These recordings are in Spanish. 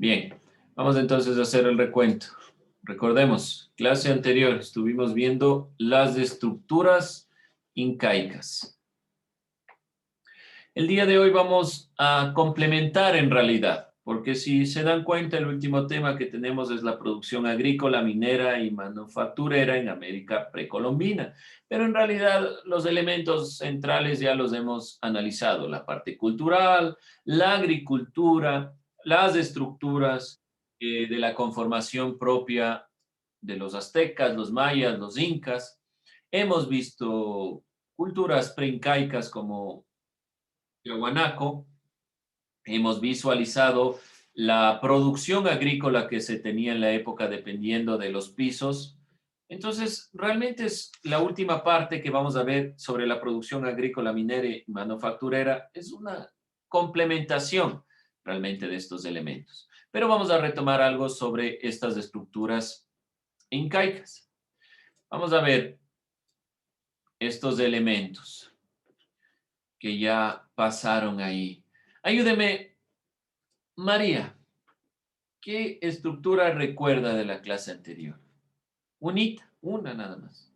Bien, vamos entonces a hacer el recuento. Recordemos, clase anterior estuvimos viendo las estructuras incaicas. El día de hoy vamos a complementar en realidad, porque si se dan cuenta, el último tema que tenemos es la producción agrícola, minera y manufacturera en América precolombina. Pero en realidad los elementos centrales ya los hemos analizado, la parte cultural, la agricultura, las estructuras de la conformación propia de los aztecas, los mayas, los incas. Hemos visto culturas preincaicas como Tiahuanaco, hemos visualizado la producción agrícola que se tenía en la época dependiendo de los pisos. Entonces, realmente es la última parte que vamos a ver sobre la producción agrícola, minera y manufacturera. Es una complementación realmente de estos elementos. Pero vamos a retomar algo sobre estas estructuras incaicas. Vamos a ver estos elementos que ya pasaron ahí. Ayúdeme, María, ¿qué estructura recuerda de la clase anterior? Una nada más.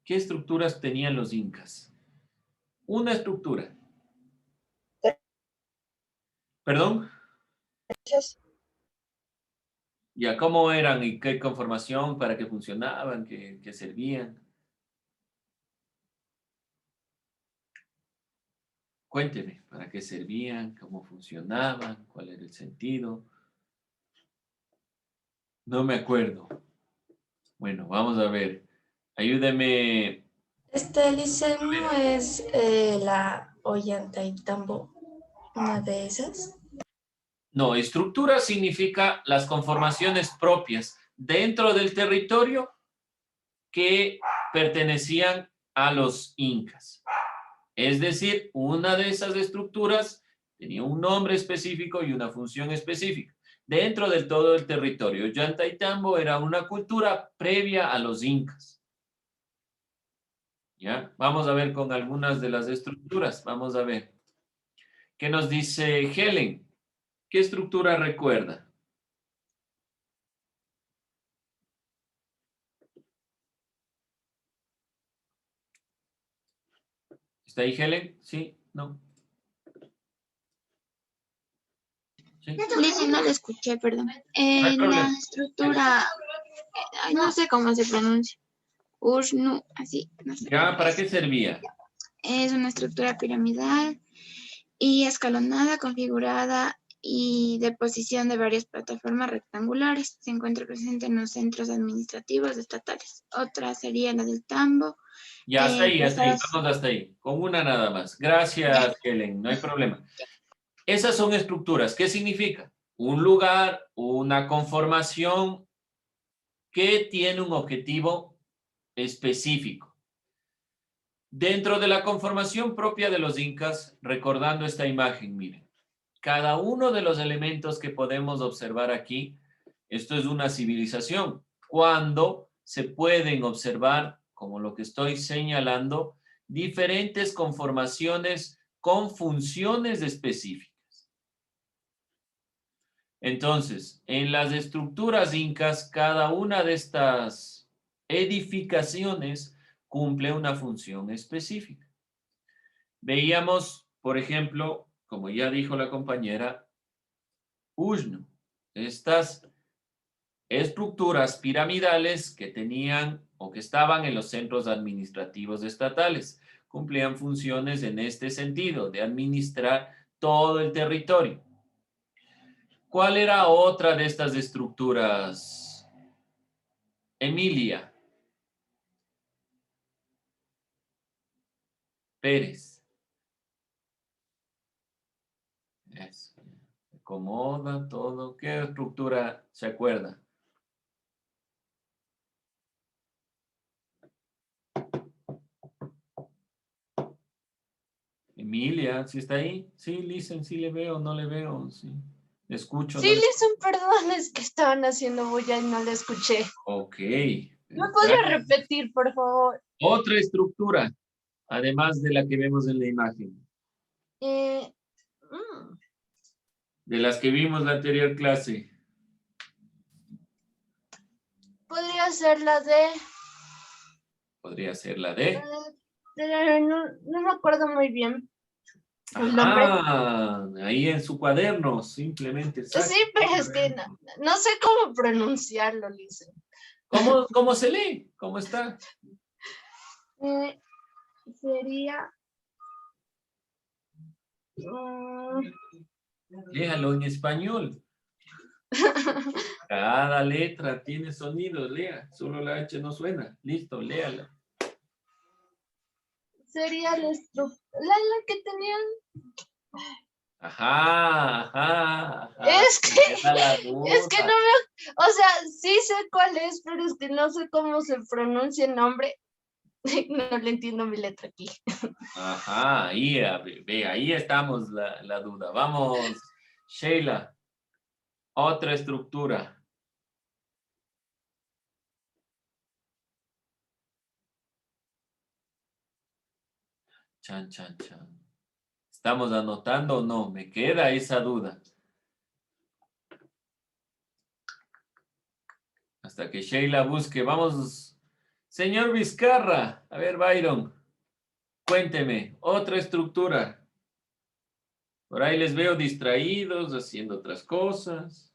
¿Qué estructuras tenían los incas? Una estructura. ¿Perdón? ¿Ya cómo eran y qué conformación, para qué funcionaban, qué servían? Cuénteme, ¿para qué servían? ¿Cómo funcionaban? ¿Cuál era el sentido? No me acuerdo. Bueno, vamos a ver. Ayúdeme. Lice, no es la Ollantaytambo, una de esas. No, estructura significa las conformaciones propias dentro del territorio que pertenecían a los incas. Es decir, una de esas estructuras tenía un nombre específico y una función específica dentro de todo el territorio. Ollantaytambo era una cultura previa a los incas. ¿Ya? Vamos a ver con algunas de las estructuras. Vamos a ver. ¿Qué nos dice Helen? ¿Qué estructura recuerda? ¿Está ahí Helen? ¿Sí? ¿No? ¿Sí? Lizzie, no la escuché, perdón. No hay La problema. estructura, ay, no sé cómo se pronuncia. Urshnu, así, no sé. ¿Ya? ¿Para qué servía? Es una estructura piramidal y escalonada, configurada y de posición de varias plataformas rectangulares. Se encuentra presente en los centros administrativos estatales. Otra sería la del tambo. Ya, hasta ahí, hasta ahí. Pesados, Vamos hasta ahí. Con una nada más. Gracias, Helen. No hay problema. Esas son estructuras. ¿Qué significa? Un lugar, una conformación que tiene un objetivo específico. Dentro de la conformación propia de los incas, recordando esta imagen, miren, cada uno de los elementos que podemos observar aquí, esto es una civilización. Cuando se pueden observar, como lo que estoy señalando, diferentes conformaciones con funciones específicas. Entonces, en las estructuras incas, cada una de estas edificaciones cumple una función específica. Veíamos, por ejemplo, como ya dijo la compañera, Ushnu, estas estructuras piramidales que tenían o que estaban en los centros administrativos estatales. Cumplían funciones en este sentido, de administrar todo el territorio. ¿Cuál era otra de estas estructuras? Emilia Pérez. Eso. Acomoda todo. ¿Qué estructura se acuerda? Emilia, ¿sí está ahí? Sí, Listen, sí le veo, no le veo, sí. Le escucho, Sí, no le... Lizeth, perdón, es que estaban haciendo bulla y no la escuché. Ok. ¿Me podría repetir, por favor? Otra estructura, además de la que vemos en la imagen. Eh, mm, De las que vimos la anterior clase. podría ser la de... Podría ser la D. no me acuerdo muy bien el nombre. Ajá, ahí en su cuaderno, simplemente Sí, saque. pero es que no sé cómo pronunciarlo, Lisa. ¿Cómo se lee? ¿Cómo está? Eh, sería... mm, Léalo en español. Cada letra tiene sonido, lea. Solo la H no suena. Listo, léala. sería la que tenían. Ajá, ajá, ajá. Es que, Esa es la es que no duda. me, o sea, sí sé cuál es, pero es que no sé cómo se pronuncia el nombre. No le entiendo mi letra aquí. Ajá, ahí, ve, ahí estamos la duda. Vamos, Sheila, otra estructura. Chan, chan, chan. ¿Estamos anotando o no? Me queda esa duda. Hasta que Sheila busque. Vamos, señor Vizcarra. A ver, Byron, cuénteme, otra estructura. Por ahí les veo distraídos, haciendo otras cosas.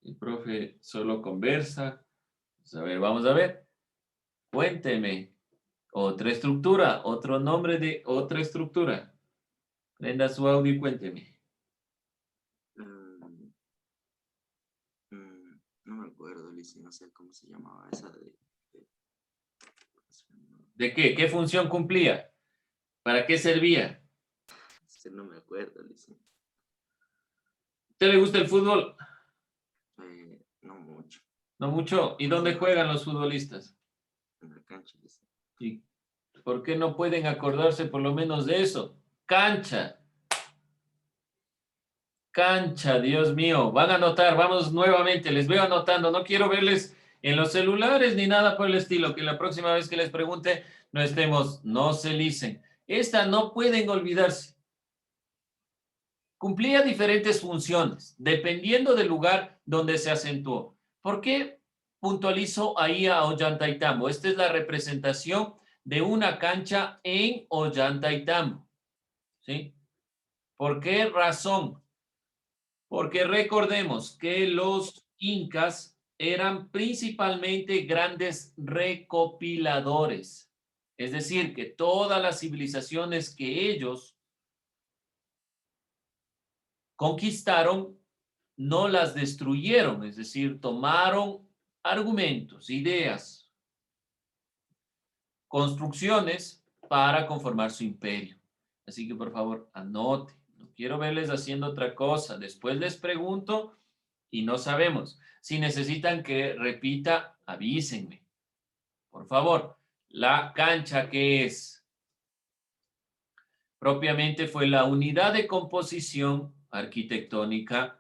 El profe solo conversa. Pues, a ver, vamos a ver. Cuénteme. Otra estructura, otro nombre de otra estructura. Prenda su audio y cuénteme. Mm, no me acuerdo, Lizy, no sé cómo se llamaba esa de- ¿De qué? ¿Qué función cumplía? ¿Para qué servía? no me acuerdo, Lizy. ¿Usted le gusta el fútbol? No mucho. No mucho. ¿Y dónde juegan los futbolistas? En la cancha, Lizy. ¿Y por qué no pueden acordarse por lo menos de eso? Cancha. Cancha, Dios mío. Van a anotar, vamos nuevamente, les veo anotando. No quiero verles en los celulares ni nada por el estilo. Que la próxima vez que les pregunte no estemos, no se licen. Esta no pueden olvidarse. Cumplía diferentes funciones, dependiendo del lugar donde se acentuó. ¿Por qué puntualizo ahí a Ollantaytambo? Esta es la representación de una cancha en Ollantaytambo. ¿Sí? ¿Por qué razón? Porque recordemos que los incas eran principalmente grandes recopiladores. Es decir, que todas las civilizaciones que ellos conquistaron no las destruyeron, es decir, tomaron argumentos, ideas, construcciones para conformar su imperio. Así que por favor, anote. No quiero verles haciendo otra cosa. Después les pregunto y no sabemos. Si necesitan que repita, avísenme. Por favor, la cancha que es propiamente fue la unidad de composición arquitectónica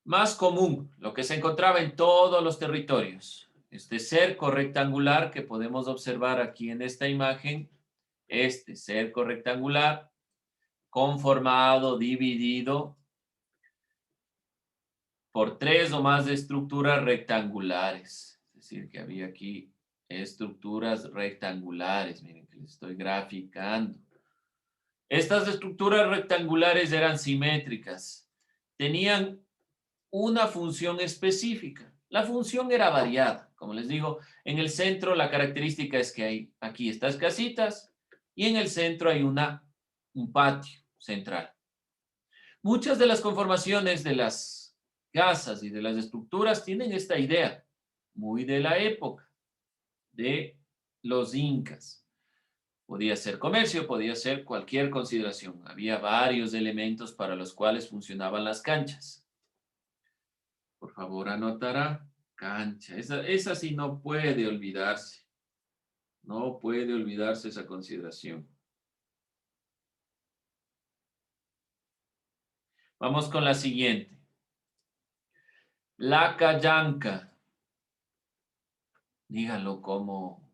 más común, lo que se encontraba en todos los territorios. Este cerco rectangular que podemos observar aquí en esta imagen, este cerco rectangular conformado, dividido por tres o más estructuras rectangulares. Es decir, que había aquí estructuras rectangulares. Miren que les estoy graficando. Estas estructuras rectangulares eran simétricas. Tenían una función específica. La función era variada. Como les digo, en el centro la característica es que hay aquí estas casitas y en el centro hay un patio central. Muchas de las conformaciones de las casas y de las estructuras tienen esta idea, muy de la época de los incas. Podía ser comercio, podía ser cualquier consideración. Había varios elementos para los cuales funcionaban las canchas. Por favor, anotará cancha. Esa sí no puede olvidarse. No puede olvidarse esa consideración. Vamos con la siguiente. La callanca. Díganlo cómo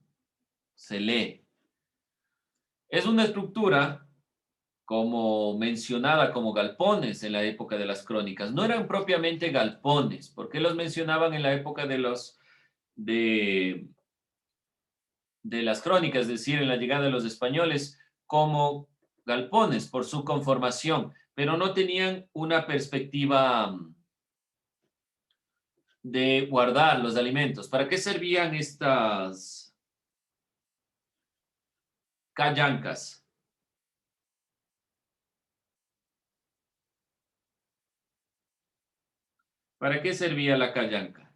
se lee. Es una estructura como mencionada como galpones en la época de las crónicas. No eran propiamente galpones. ¿Por qué los mencionaban en la época de las crónicas, es decir, en la llegada de los españoles, como galpones por su conformación, pero no tenían una perspectiva de guardar los alimentos? ¿Para qué servían estas callancas? ¿Para qué servía la callanca?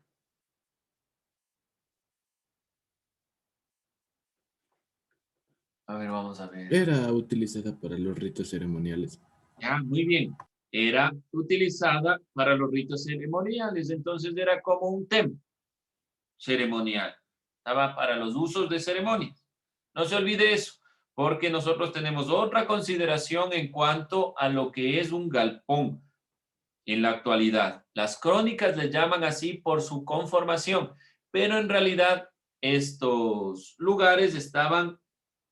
A ver, vamos a ver. Era utilizada para los ritos ceremoniales. Ya, muy bien. Era utilizada para los ritos ceremoniales, entonces era como un templo ceremonial. Estaba para los usos de ceremonia. No se olvide eso, porque nosotros tenemos otra consideración en cuanto a lo que es un galpón en la actualidad. Las crónicas le llaman así por su conformación, pero en realidad estos lugares estaban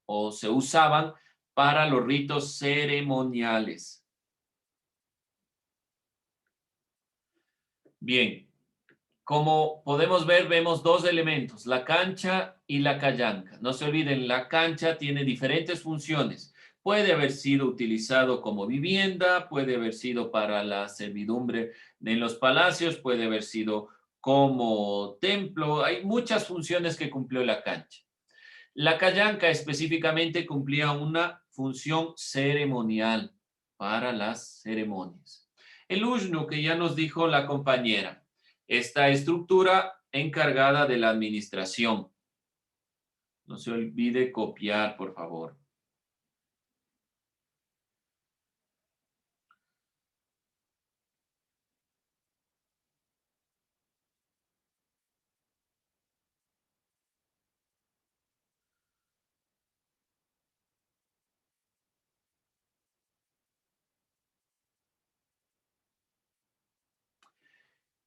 o se usaban para los ritos ceremoniales. Bien, como podemos ver, vemos dos elementos, la cancha y la callanca. No se olviden, la cancha tiene diferentes funciones. Puede haber sido utilizado como vivienda, puede haber sido para la servidumbre en los palacios, puede haber sido como templo. Hay muchas funciones que cumplió la cancha. La callanca específicamente cumplía una función ceremonial para las ceremonias. El ushnu, que ya nos dijo la compañera, esta estructura encargada de la administración. No se olvide copiar, por favor.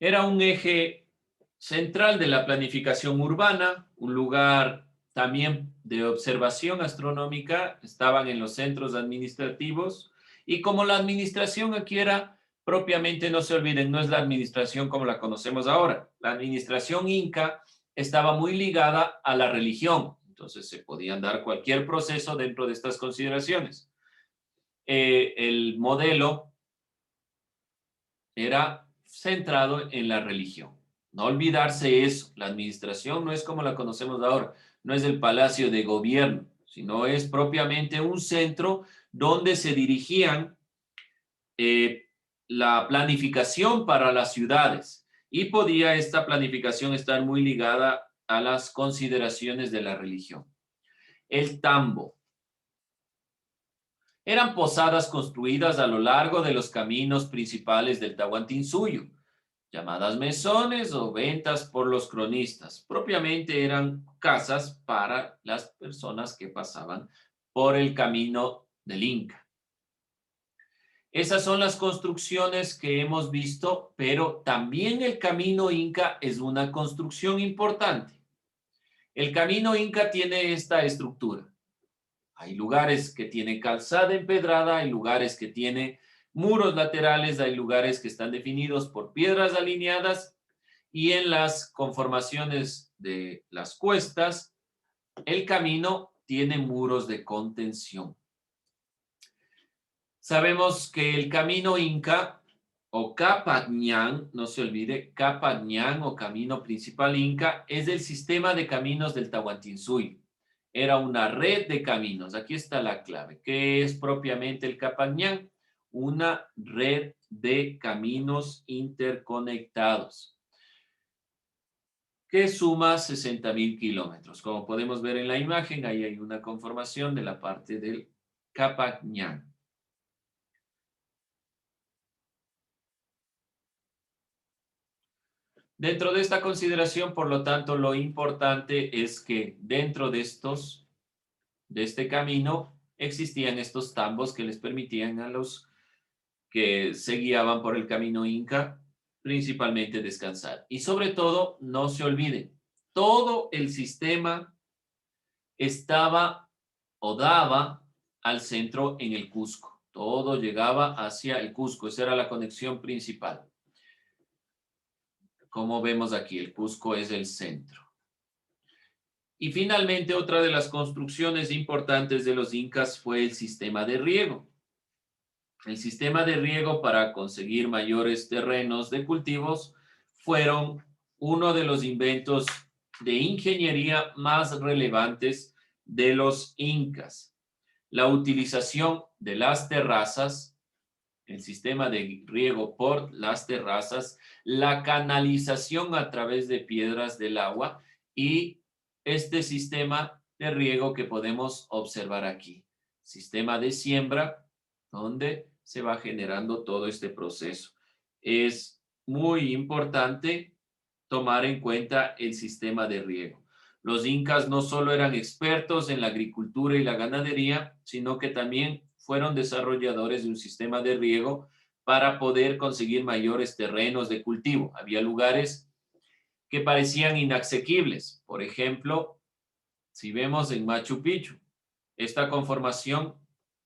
Era un eje central de la planificación urbana, un lugar también de observación astronómica, estaban en los centros administrativos, y como la administración aquí era propiamente, no se olviden, no es la administración como la conocemos ahora. La administración inca estaba muy ligada a la religión, entonces se podían dar cualquier proceso dentro de estas consideraciones. El modelo era centrado en la religión. No olvidarse eso, la administración no es como la conocemos ahora, no es el palacio de gobierno, sino es propiamente un centro donde se dirigían la planificación para las ciudades, y podía esta planificación estar muy ligada a las consideraciones de la religión. El tambo. Eran posadas construidas a lo largo de los caminos principales del Tahuantinsuyo, llamadas mesones o ventas por los cronistas. Propiamente eran casas para las personas que pasaban por el camino del Inca. Esas son las construcciones que hemos visto, pero también el camino Inca es una construcción importante. El camino Inca tiene esta estructura. Hay lugares que tienen calzada empedrada, hay lugares que tienen muros laterales, hay lugares que están definidos por piedras alineadas, y en las conformaciones de las cuestas, el camino tiene muros de contención. Sabemos que el camino Inca o Capañán, no se olvide, Capañán o camino principal Inca es el sistema de caminos del Tahuantinsuyo. Era una red de caminos. Aquí está la clave. ¿Qué es propiamente el Capañán? Una red de caminos interconectados que suma 60,000 kilómetros. Como podemos ver en la imagen, ahí hay una conformación de la parte del Capañán. Dentro de esta consideración, por lo tanto, lo importante es que dentro de este camino existían estos tambos que les permitían a los que se guiaban por el camino Inca principalmente descansar. Y sobre todo, no se olviden, todo el sistema estaba o daba al centro en el Cusco. Todo llegaba hacia el Cusco. Esa era la conexión principal. Como vemos aquí, el Cusco es el centro. Y finalmente, otra de las construcciones importantes de los incas fue el sistema de riego. El sistema de riego para conseguir mayores terrenos de cultivos fueron uno de los inventos de ingeniería más relevantes de los incas. La utilización de las terrazas, el sistema de riego por las terrazas, la canalización a través de piedras del agua y este sistema de riego que podemos observar aquí. Sistema de siembra, donde se va generando todo este proceso. Es muy importante tomar en cuenta el sistema de riego. Los incas no solo eran expertos en la agricultura y la ganadería, sino que también fueron desarrolladores de un sistema de riego para poder conseguir mayores terrenos de cultivo. Había lugares que parecían inasequibles. Por ejemplo, si vemos en Machu Picchu, esta conformación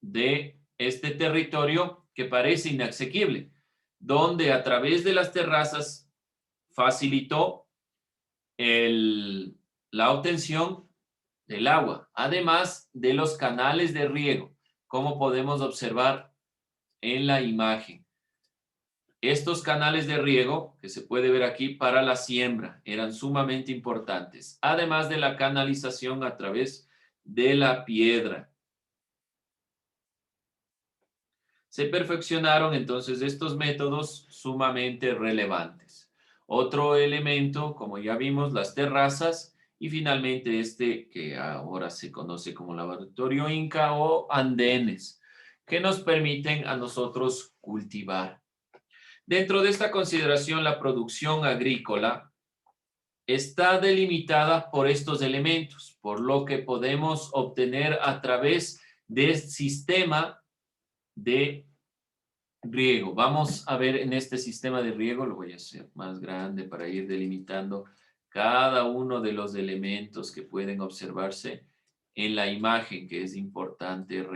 de este territorio que parece inasequible, donde a través de las terrazas facilitó la obtención del agua, además de los canales de riego, como podemos observar en la imagen. Estos canales de riego, que se puede ver aquí para la siembra, eran sumamente importantes, además de la canalización a través de la piedra. Se perfeccionaron entonces estos métodos sumamente relevantes. Otro elemento, como ya vimos, las terrazas y finalmente este que ahora se conoce como laboratorio inca o andenes, que nos permiten a nosotros cultivar. Dentro de esta consideración, la producción agrícola está delimitada por estos elementos, por lo que podemos obtener a través del sistema de riego. Vamos a ver en este sistema de riego, lo voy a hacer más grande para ir delimitando cada uno de los elementos que pueden observarse en la imagen, que es importante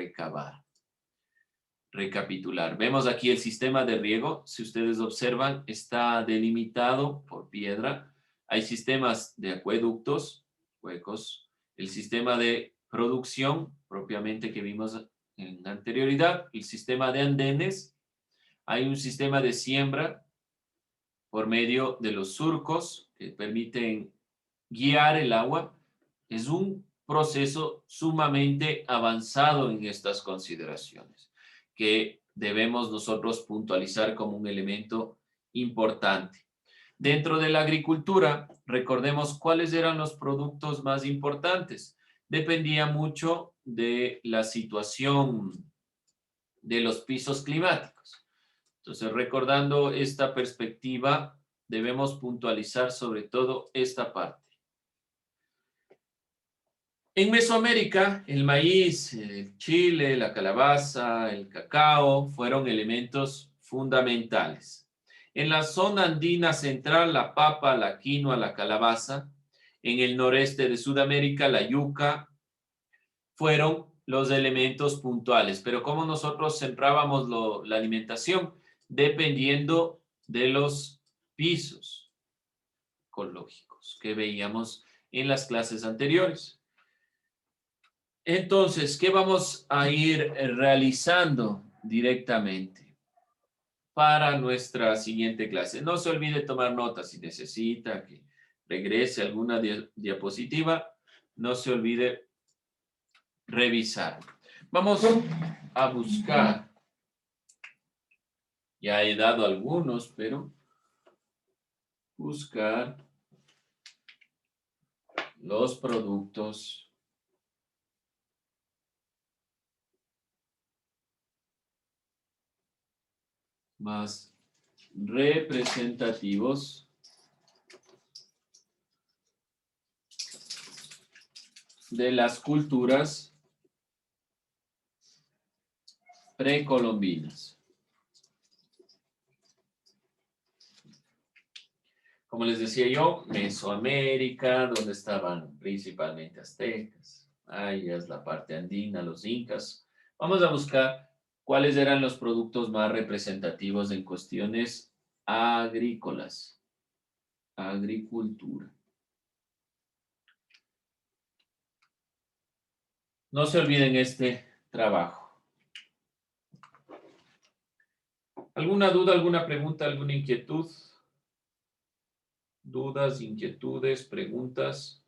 recapitular. Vemos aquí el sistema de riego. Si ustedes observan, está delimitado por piedra. Hay sistemas de acueductos, huecos, el sistema de producción, propiamente que vimos en anterioridad, el sistema de andenes. Hay un sistema de siembra por medio de los surcos que permiten guiar el agua. Es un proceso sumamente avanzado en estas consideraciones que debemos nosotros puntualizar como un elemento importante. Dentro de la agricultura, recordemos cuáles eran los productos más importantes. Dependía mucho de la situación de los pisos climáticos. Entonces, recordando esta perspectiva, debemos puntualizar sobre todo esta parte. En Mesoamérica, el maíz, el chile, la calabaza, el cacao fueron elementos fundamentales. En la zona andina central, la papa, la quinoa, la calabaza. En el noreste de Sudamérica, la yuca fueron los elementos puntuales. Pero ¿cómo nosotros centrábamos la alimentación? Dependiendo de los pisos ecológicos que veíamos en las clases anteriores. Entonces, ¿qué vamos a ir realizando directamente para nuestra siguiente clase? No se olvide tomar notas si necesita que regrese alguna diapositiva. No se olvide revisar. Vamos a buscar. Ya he dado algunos, pero buscar los productos más representativos de las culturas precolombinas. Como les decía yo, Mesoamérica, donde estaban principalmente aztecas, mayas, la parte andina, los incas. Vamos a buscar ¿cuáles eran los productos más representativos en cuestiones agrícolas? Agricultura. No se olviden este trabajo. ¿Alguna duda, alguna pregunta, alguna inquietud? ¿Dudas, inquietudes, preguntas?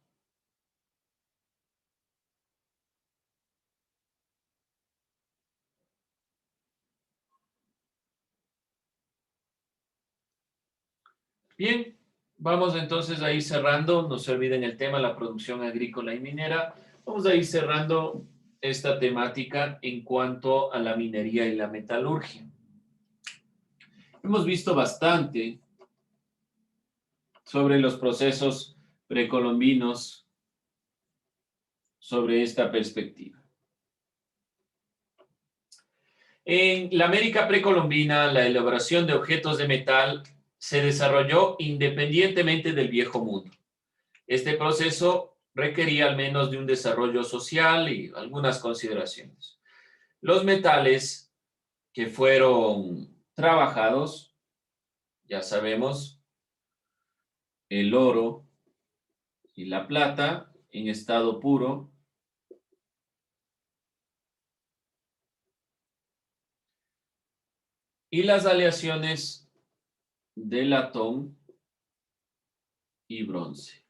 Bien, vamos entonces a ir cerrando. No se olviden el tema, la producción agrícola y minera. Vamos a ir cerrando esta temática en cuanto a la minería y la metalurgia. Hemos visto bastante sobre los procesos precolombinos, sobre esta perspectiva. En la América precolombina, la elaboración de objetos de metal se desarrolló independientemente del Viejo Mundo. Este proceso requería al menos de un desarrollo social y algunas consideraciones. Los metales que fueron trabajados, ya sabemos, el oro y la plata en estado puro, y las aleaciones de latón y bronce.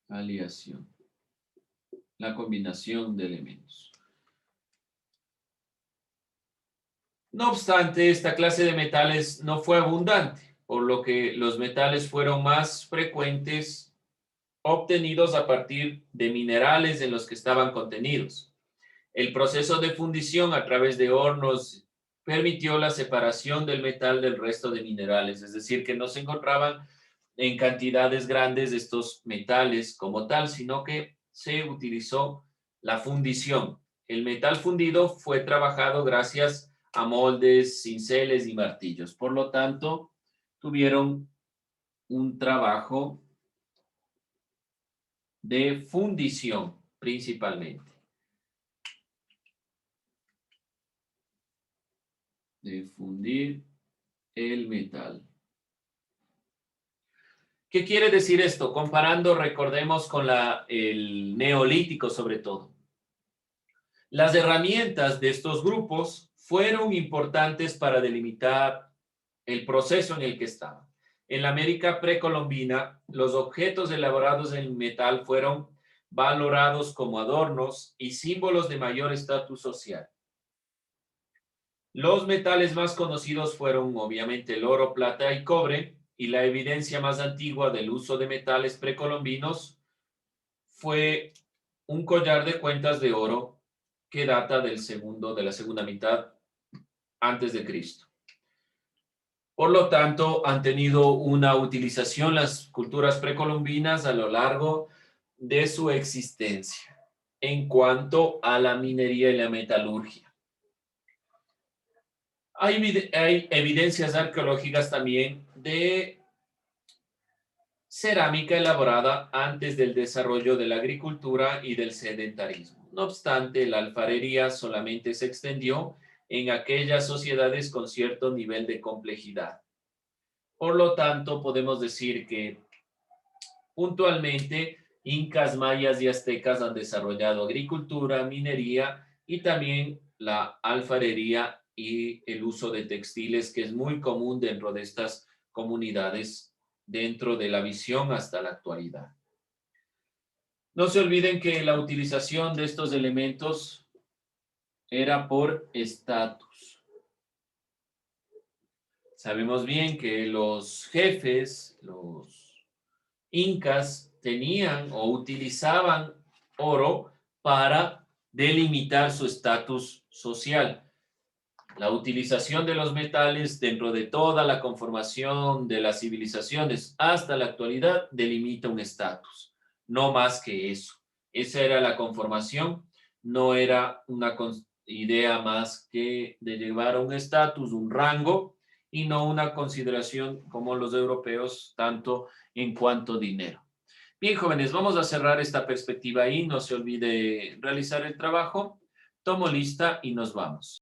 Aleación. La combinación de elementos. No obstante, esta clase de metales no fue abundante, por lo que los metales fueron más frecuentes obtenidos a partir de minerales en los que estaban contenidos. El proceso de fundición a través de hornos permitió la separación del metal del resto de minerales, es decir, que no se encontraban en cantidades grandes de estos metales como tal, sino que se utilizó la fundición. El metal fundido fue trabajado gracias a moldes, cinceles y martillos. Por lo tanto, tuvieron un trabajo de fundición principalmente. De fundir el metal. ¿Qué quiere decir esto? Comparando, recordemos, con el neolítico sobre todo. Las herramientas de estos grupos fueron importantes para delimitar el proceso en el que estaban. En la América precolombina, los objetos elaborados en metal fueron valorados como adornos y símbolos de mayor estatus social. Los metales más conocidos fueron obviamente el oro, plata y cobre, y la evidencia más antigua del uso de metales precolombinos fue un collar de cuentas de oro que data de la segunda mitad antes de Cristo. Por lo tanto, han tenido una utilización las culturas precolombinas a lo largo de su existencia en cuanto a la minería y la metalurgia. Hay evidencias arqueológicas también de cerámica elaborada antes del desarrollo de la agricultura y del sedentarismo. No obstante, la alfarería solamente se extendió en aquellas sociedades con cierto nivel de complejidad. Por lo tanto, podemos decir que puntualmente incas, mayas y aztecas han desarrollado agricultura, minería y también la alfarería y el uso de textiles, que es muy común dentro de estas comunidades, dentro de la visión hasta la actualidad. No se olviden que la utilización de estos elementos era por estatus. Sabemos bien que los jefes, los incas, tenían o utilizaban oro para delimitar su estatus social. La utilización de los metales dentro de toda la conformación de las civilizaciones hasta la actualidad delimita un estatus, no más que eso. Esa era la conformación, no era una idea más que de llevar a un estatus, un rango, y no una consideración como los europeos, tanto en cuanto dinero. Bien, jóvenes, vamos a cerrar esta perspectiva ahí. No se olvide realizar el trabajo. Tomo lista y nos vamos.